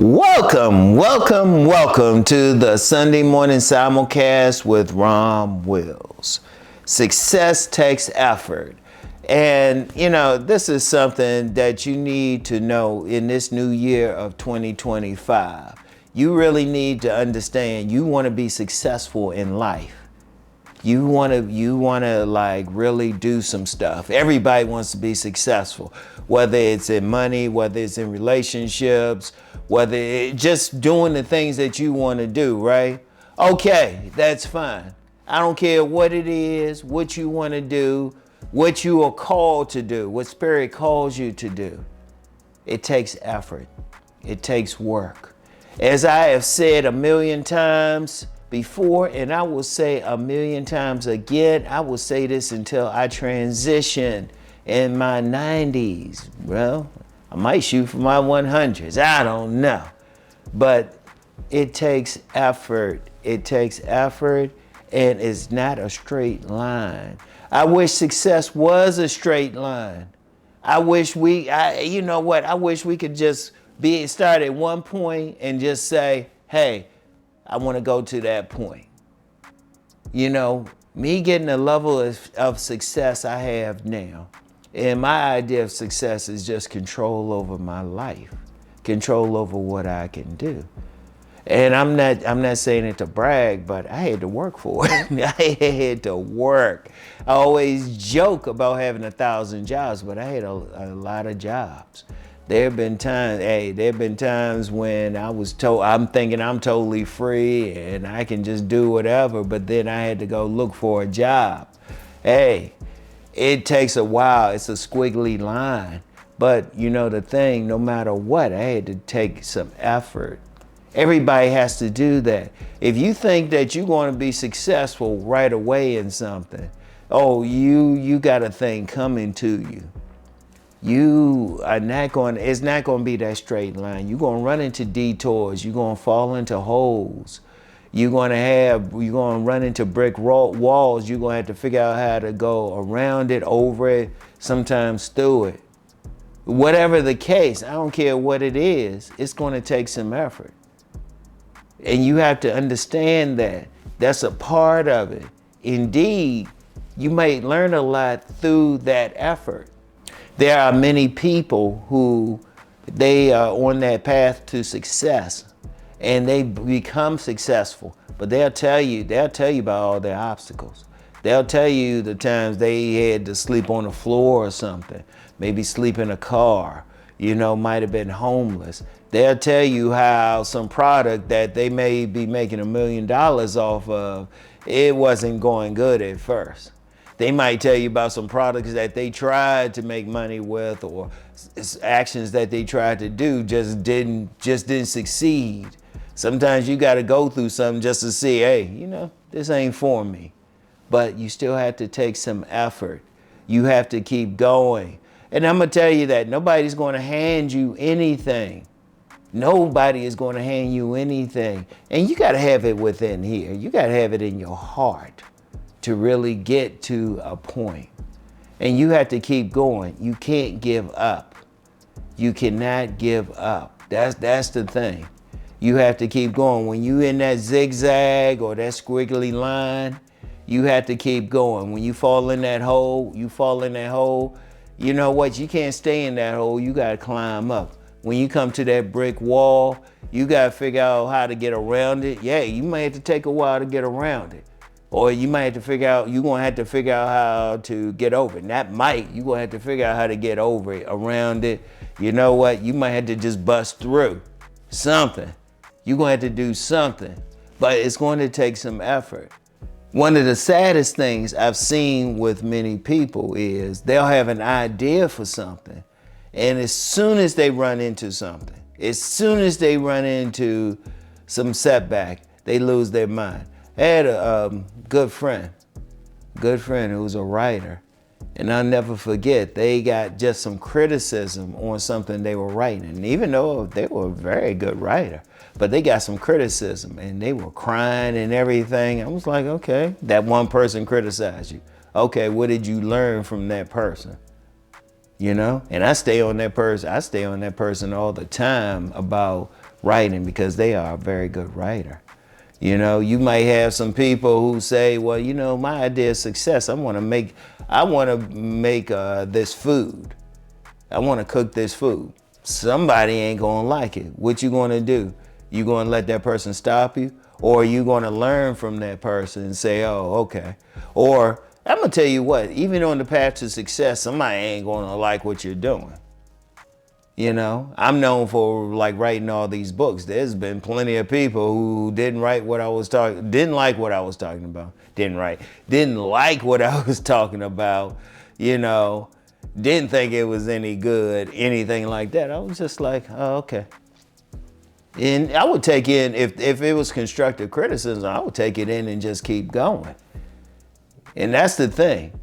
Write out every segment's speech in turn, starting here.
Welcome to the Sunday morning simulcast with Rom Wills. Success takes effort. And, this is something that you need to know in this new year of 2025. You really need to understand you want to be successful in life. You want to like really do some stuff. Everybody wants to be successful, whether it's in money, whether it's in relationships, whether it's just doing the things that you want to do, right? Okay, that's fine. I don't care what it is, what you want to do, what you are called to do, what Spirit calls you to do. It takes effort. It takes work. As I have said 1,000,000 times before, and I will say 1,000,000 times again, I will say this until I transition in my 90s. Well, I might shoot for my 100s. I don't know. But it takes effort. It takes effort, and it's not a straight line. I wish success was a straight line. I wish we could just start at one point and just say, hey, I want to go to that point. Me getting the level of success I have now, and my idea of success is just control over my life, control over what I can do. And I'm not saying it to brag, but I had to work for it. I had to work. I always joke about having 1,000 jobs, but I had a lot of jobs. There have been times when I'm thinking I'm totally free and I can just do whatever, but then I had to go look for a job. Hey, it takes a while. It's a squiggly line. But the thing, no matter what, I had to take some effort. Everybody has to do that. If you think that you're going to be successful right away in something, you got a thing coming to you. It's not going to be that straight line. You're going to run into detours. You're going to fall into holes. You're going to run into brick walls. You're going to have to figure out how to go around it, over it, sometimes through it. Whatever the case, I don't care what it is, it's going to take some effort. And you have to understand that. That's a part of it. Indeed, you may learn a lot through that effort. There are many people who they are on that path to success and they become successful, but they'll tell you about all their obstacles. They'll tell you the times they had to sleep on the floor or something, maybe sleep in a car, might have been homeless. They'll tell you how some product that they may be making $1 million off of, it wasn't going good at first. They might tell you about some products that they tried to make money with, or actions that they tried to do just didn't succeed. Sometimes you got to go through something just to see, hey, this ain't for me. But you still have to take some effort. You have to keep going. And I'm going to tell you that nobody's going to hand you anything. Nobody is going to hand you anything. And you got to have it within here. You got to have it in your heart to really get to a point. And you have to keep going. You can't give up. You cannot give up. That's the thing. You have to keep going. When you in that zigzag or that squiggly line, you have to keep going. When you fall in that hole, you fall in that hole. You know what? You can't stay in that hole. You got to climb up. When you come to that brick wall, you got to figure out how to get around it. Yeah, you might have to take a while to get around it. Or you might have to you're going to have to figure out how to get over it. You're going to have to figure out how to get over it, around it. You know what? You might have to just bust through something. You're going to have to do something, but it's going to take some effort. One of the saddest things I've seen with many people is they'll have an idea for something, and as soon as they run into something, as soon as they run into some setback, they lose their mind. I had a good friend who was a writer, and I'll never forget, they got just some criticism on something they were writing. And even though they were a very good writer, but they got some criticism and they were crying and everything. I was like, okay, that one person criticized you. Okay, what did you learn from that person? And I stay on that person all the time about writing because they are a very good writer. You know, you might have some people who say, well, you know, my idea of success, I want to make this food. I want to cook this food. Somebody ain't going to like it. What you going to do? You going to let that person stop you? Or are you going to learn from that person and say, oh, okay. Or I'm going to tell you what, even on the path to success, somebody ain't going to like what you're doing. You know, I'm known for like writing all these books. There's been plenty of people who didn't like what I was talking about, didn't like what I was talking about, you know, didn't think it was any good, anything like that. I was just like, oh, okay. And I would take in, if it was constructive criticism, I would take it in and just keep going. And that's the thing.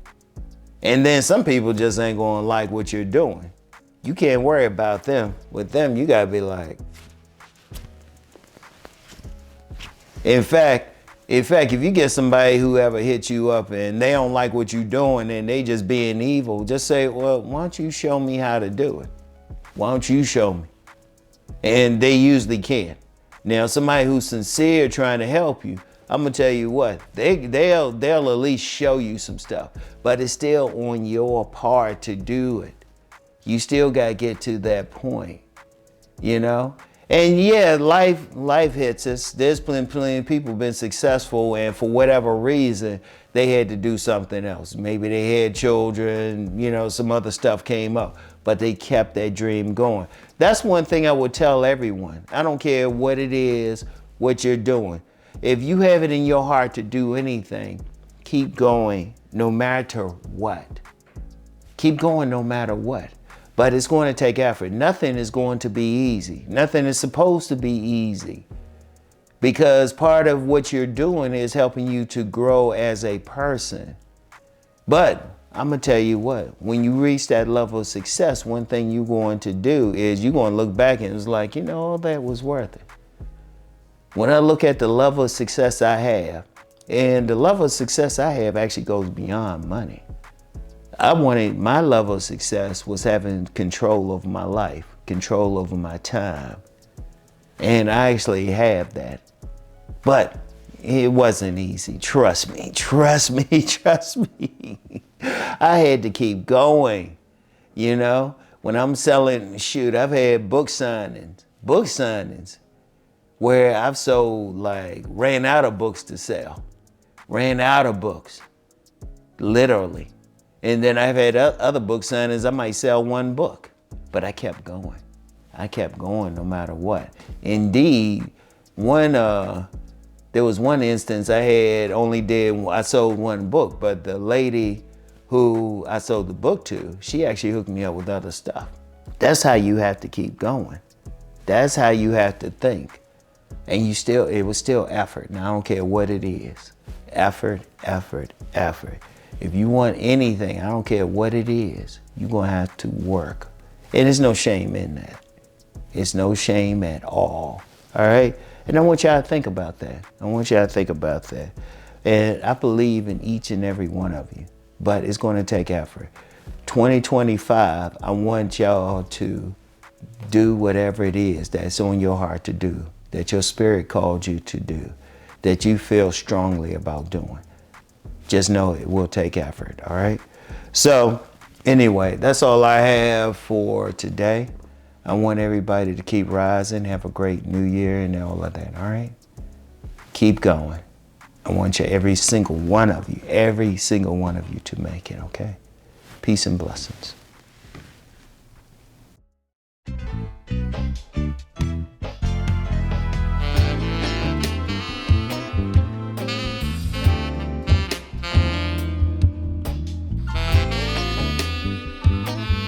And then some people just ain't gonna like what you're doing. You can't worry about them. With them, you gotta be like. In fact, if you get somebody who ever hits you up and they don't like what you're doing and they just being evil, just say, well, why don't you show me how to do it? Why don't you show me? And they usually can. Now, somebody who's sincere trying to help you, I'm gonna tell you what, they'll at least show you some stuff, but it's still on your part to do it. You still gotta get to that point, you know? And yeah, life hits us. There's plenty of people been successful and for whatever reason, they had to do something else. Maybe they had children, you know, some other stuff came up, but they kept that dream going. That's one thing I would tell everyone. I don't care what it is, what you're doing. If you have it in your heart to do anything, keep going no matter what. Keep going no matter what. But it's going to take effort. Nothing is going to be easy. Nothing is supposed to be easy. Because part of what you're doing is helping you to grow as a person. But I'm going to tell you what, when you reach that level of success, one thing you're going to do is you're going to look back and it's like, you know, all that was worth it. When I look at the level of success I have, and the level of success I have actually goes beyond money. My level of success was having control over my life, control over my time. And I actually have that. But it wasn't easy. Trust me. I had to keep going, you know? When I'm selling, I've had book signings where I've sold, ran out of books to sell. Ran out of books, literally. And then I've had other book signings, I might sell one book, but I kept going. I kept going no matter what. Indeed, there was one instance I sold one book, but the lady who I sold the book to, she actually hooked me up with other stuff. That's how you have to keep going. That's how you have to think. And it was still effort. Now I don't care what it is. Effort. If you want anything, I don't care what it is, you're gonna have to work. And there's no shame in that. It's no shame at all right? And I want y'all to think about that. And I believe in each and every one of you, but it's gonna take effort. 2025, I want y'all to do whatever it is that's on your heart to do, that your spirit called you to do, that you feel strongly about doing. Just know it will take effort, all right? So anyway, that's all I have for today. I want everybody to keep rising, have a great new year and all of that, all right? Keep going. I want every single one of you to make it, okay? Peace and blessings.